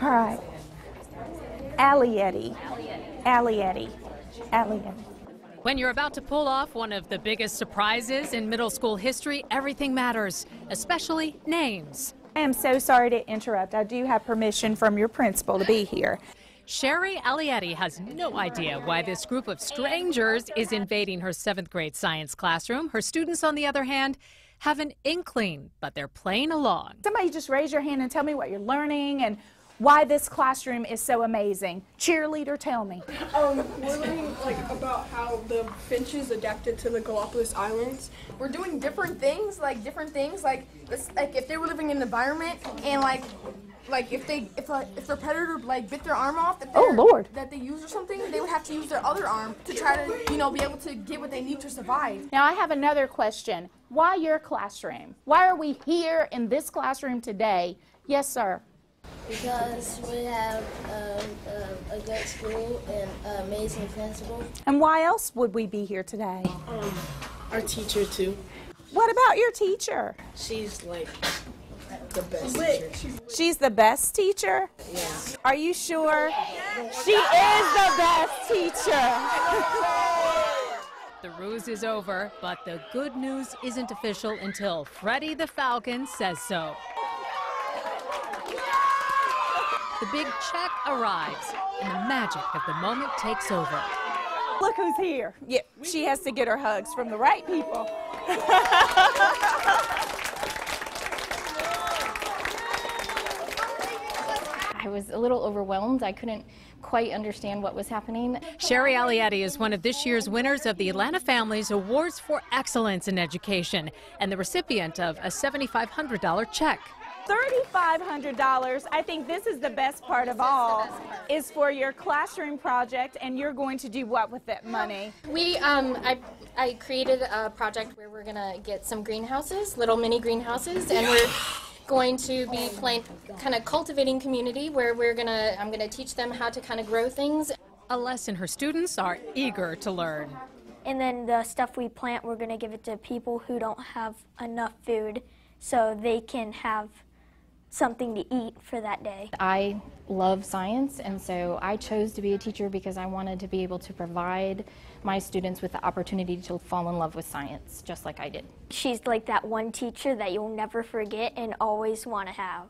All right. Aglietti. Aglietti. Aglietti. When you're about to pull off one of the biggest surprises in middle school history, everything matters, especially names. I am so sorry to interrupt. I do have permission from your principal to be here. Sherry Aglietti has no idea why this group of strangers is invading her 7th grade science classroom. Her students, on the other hand, have an inkling, but they're playing along. Somebody just raise your hand and tell me what you're learning and why this classroom is so amazing. Cheerleader, tell me. We're learning about how the finches adapted to the Galapagos Islands. We're doing different things, like if they were living in an environment and if their predator bit their arm off that they use or something, they would have to use their other arm to try to be able to get what they need to survive. Now I have another question. Why your classroom? Why are we here in this classroom today? Yes, sir. Because we have a good school and an amazing principal. And why else would we be here today? Our teacher too. What about your teacher? She's like the best teacher. She's the best teacher? Yeah. Are you sure? She is the best teacher. The ruse is over, but the good news isn't official until Freddie the Falcon says so. The big check arrives, and the magic of the moment takes over. Look who's here. Yeah, she has to get her hugs from the right people. I was a little overwhelmed. I couldn't quite understand what was happening. Sherry Aglietti is one of this year's winners of the Atlanta Family's Awards for Excellence in Education and the recipient of a $7,500 check. $3,500. I think this is the best part of all, is for your classroom project, and you're going to do what with that money? I created a project where we're gonna get some greenhouses, little mini greenhouses, and we're going to be kind of cultivating community where I'm gonna teach them how to kind of grow things. A lesson her students are eager to learn. And then the stuff we plant, we're gonna give it to people who don't have enough food so they can have something to eat for that day. I love science, and so I chose to be a teacher because I wanted to be able to provide my students with the opportunity to fall in love with science, just like I did. She's like that one teacher that you'll never forget and always want to have.